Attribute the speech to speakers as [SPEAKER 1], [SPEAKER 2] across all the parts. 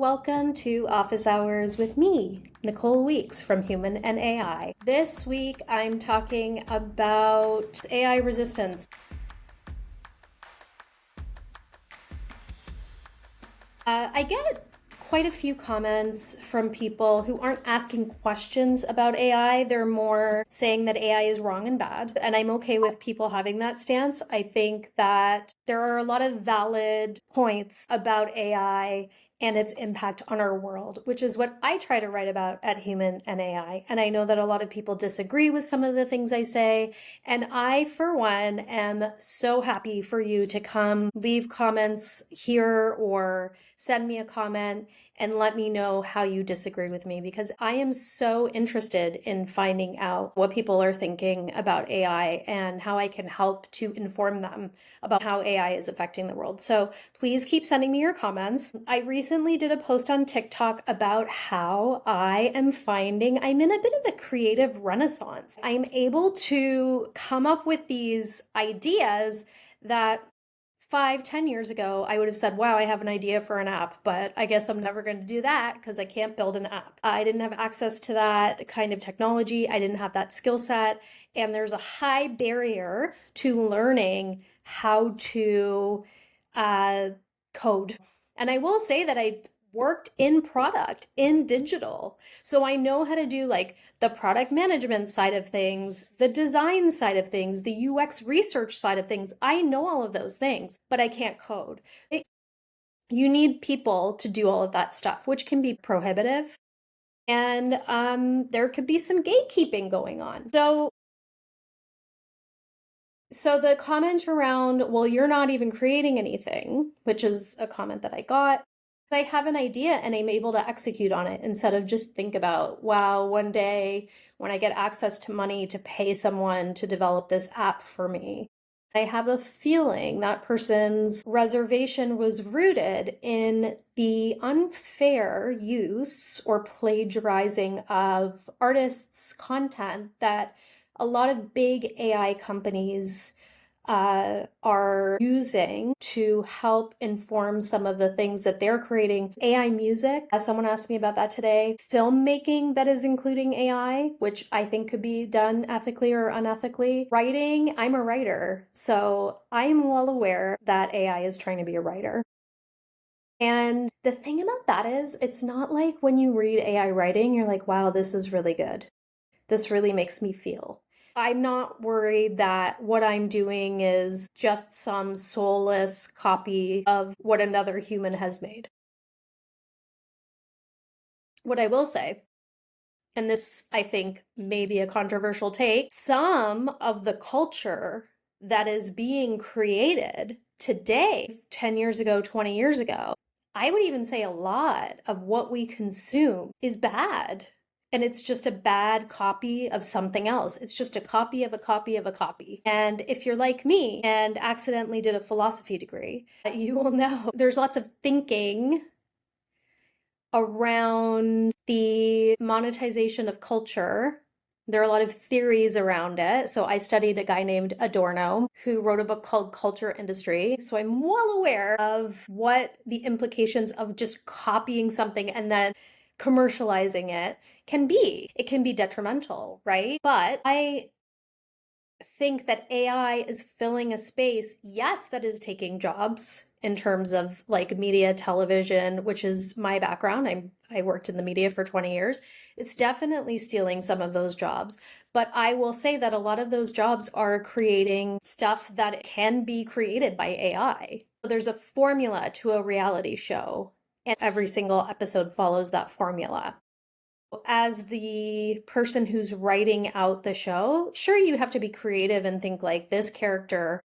[SPEAKER 1] welcome to Office Hours with me, Nicolle Weeks from Human+AI. This week I'm talking about AI resistance. I get quite a few comments from people who aren't asking questions about AI. They're more saying that AI is wrong and bad. And I'm okay with people having that stance. I think that there are a lot of valid points about AI and its impact on our world, which is what I try to write about at Human+AI. And I know that a lot of people disagree with some of the things I say. And I, for one, am so happy for you to come leave comments here or send me a comment and let me know how you disagree with me, because I am so interested in finding out what people are thinking about AI and how I can help to inform them about how AI is affecting the world. So please keep sending me your comments. I recently did a post on TikTok about how I am finding I'm in a bit of a creative renaissance. I'm able to come up with these ideas that 5-10 years ago, I would have said, wow, I have an idea for an app, but I guess I'm never going to do that because I can't build an app. I didn't have access to that kind of technology. I didn't have that skill set. And there's a high barrier to learning how to code. And I will say that I worked in product, in digital. So I know how to do like the product management side of things, the design side of things, the UX research side of things. I know all of those things, but I can't code. You need people to do all of that stuff, which can be prohibitive. And there could be some gatekeeping going on. So the comment around, well, you're not even creating anything, which is a comment that I got. I have an idea and I'm able to execute on it instead of just think about, wow, one day when I get access to money to pay someone to develop this app for me. I have a feeling that person's reservation was rooted in the unfair use or plagiarizing of artists' content that a lot of big AI companies are using to help inform some of the things that they're creating. AI music, as someone asked me about that today, filmmaking that is including AI, which I think could be done ethically or unethically. Writing, I'm a writer, so I'm well aware that AI is trying to be a writer. And the thing about that is, it's not like when you read AI writing, you're like, wow, this is really good. This really makes me feel. I'm not worried that what I'm doing is just some soulless copy of what another human has made. What I will say, and this I think may be a controversial take, some of the culture that is being created today, 10 years ago, 20 years ago, I would even say a lot of what we consume is bad. And it's just a bad copy of something else. It's just a copy of a copy of a copy. And if you're like me and accidentally did a philosophy degree, you will know there's lots of thinking around the monetization of culture. There are a lot of theories around it. So I studied a guy named Adorno who wrote a book called Culture Industry. So I'm well aware of what the implications of just copying something and then commercializing it can be. It can be detrimental, right? But I think that AI is filling a space, yes, that is taking jobs in terms of like media, television, which is my background. I worked in the media for 20 years. It's definitely stealing some of those jobs. But I will say that a lot of those jobs are creating stuff that can be created by AI. So there's a formula to a reality show, and every single episode follows that formula. As the person who's writing out the show, sure, you have to be creative and think like this character,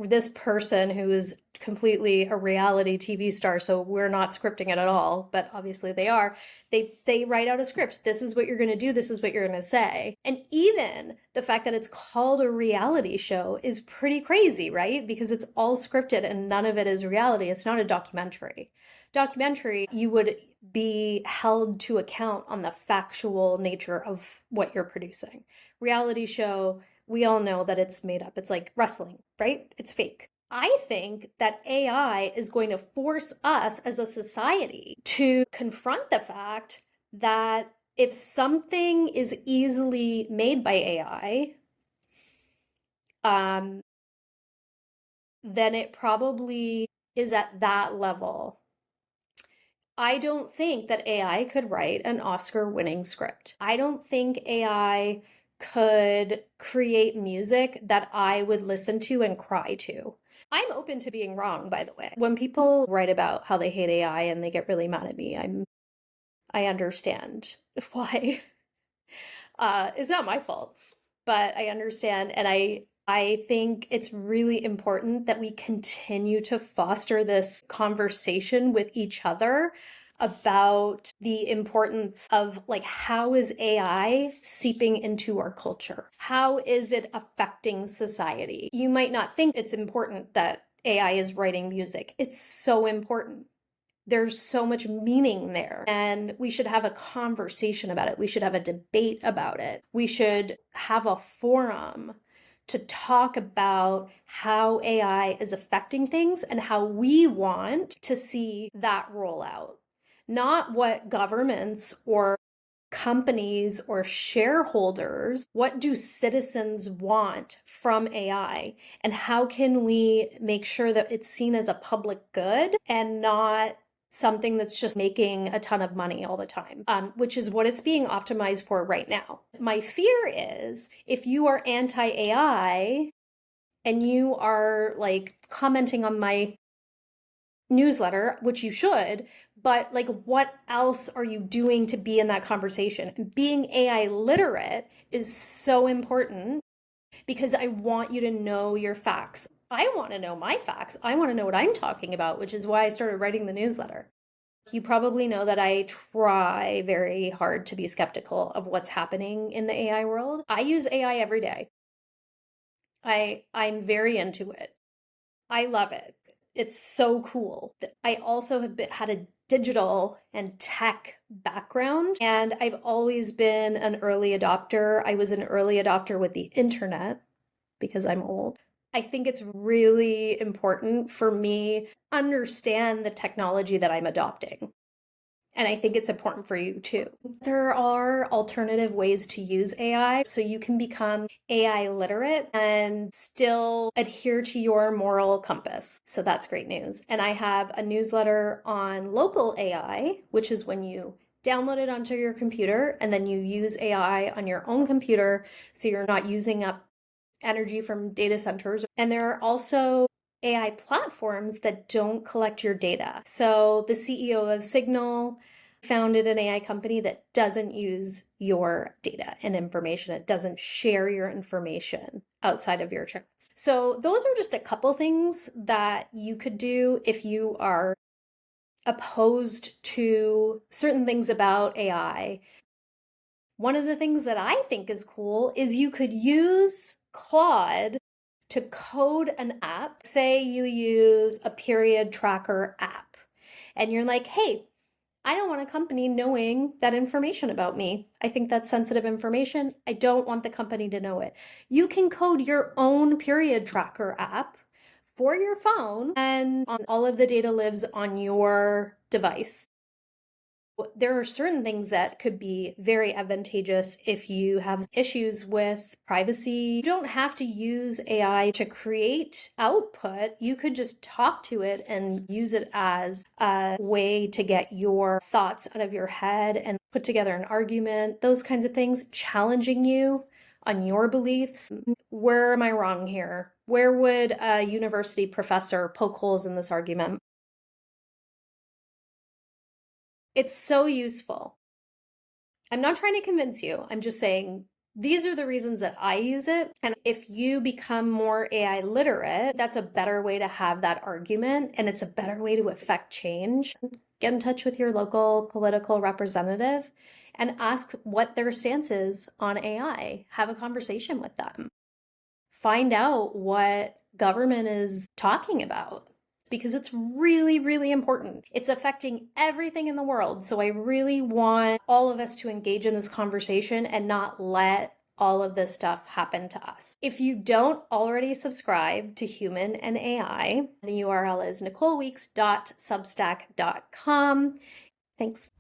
[SPEAKER 1] this person who is completely a reality TV star, so we're not scripting it at all, but obviously they are. They write out a script. This is what you're going to do. This is what you're going to say. And even the fact that it's called a reality show is pretty crazy, right? Because it's all scripted and none of it is reality. It's not a documentary. Documentary, you would be held to account on the factual nature of what you're producing. Reality show, we all know that it's made up. It's like wrestling, right? It's fake. I think that AI is going to force us as a society to confront the fact that if something is easily made by AI, then it probably is at that level. I don't think that AI could write an Oscar-winning script. I don't think AI could create music that I would listen to and cry to. I'm open to being wrong, by the way. When people write about how they hate AI and they get really mad at me, I understand why. It's not my fault, but I understand, and I think it's really important that we continue to foster this conversation with each other about the importance of, like, how is AI seeping into our culture? How is it affecting society? You might not think it's important that AI is writing music. It's so important. There's so much meaning there, and we should have a conversation about it. We should have a debate about it. We should have a forum to talk about how AI is affecting things and how we want to see that roll out. Not what governments or companies or shareholders, what do citizens want from AI? And how can we make sure that it's seen as a public good and not something that's just making a ton of money all the time, which is what it's being optimized for right now. My fear is if you are anti-AI and you are like commenting on my newsletter, which you should, but like, what else are you doing to be in that conversation? Being AI literate is so important because I want you to know your facts. I want to know my facts. I want to know what I'm talking about, which is why I started writing the newsletter. You probably know that I try very hard to be skeptical of what's happening in the AI world. I use AI every day. I'm very into it. I love it. It's so cool. I also have had a digital and tech background, and I've always been an early adopter. I was an early adopter with the internet because I'm old. I think it's really important for me to understand the technology that I'm adopting. And I think it's important for you too. There are alternative ways to use AI so you can become AI literate and still adhere to your moral compass. So that's great news. And I have a newsletter on local AI, which is when you download it onto your computer and then you use AI on your own computer so you're not using up energy from data centers. And there are also AI platforms that don't collect your data. So the CEO of Signal founded an AI company that doesn't use your data and information. It doesn't share your information outside of your chats. So those are just a couple things that you could do if you are opposed to certain things about AI. One of the things that I think is cool is you could use Claude to code an app. Say you use a period tracker app and you're like, hey, I don't want a company knowing that information about me. I think that's sensitive information. I don't want the company to know it. You can code your own period tracker app for your phone, and all of the data lives on your device. There are certain things that could be very advantageous if you have issues with privacy. You don't have to use AI to create output. You could just talk to it and use it as a way to get your thoughts out of your head and put together an argument, those kinds of things, challenging you on your beliefs. Where am I wrong here? Where would a university professor poke holes in this argument? It's so useful. I'm not trying to convince you. I'm just saying these are the reasons that I use it. And if you become more AI literate, that's a better way to have that argument, and it's a better way to affect change. Get in touch with your local political representative and ask what their stance is on AI. Have a conversation with them. Find out what government is talking about, because it's really, really important. It's affecting everything in the world. So I really want all of us to engage in this conversation and not let all of this stuff happen to us. If you don't already subscribe to Human and AI, the URL is nicolleweeks.substack.com. Thanks.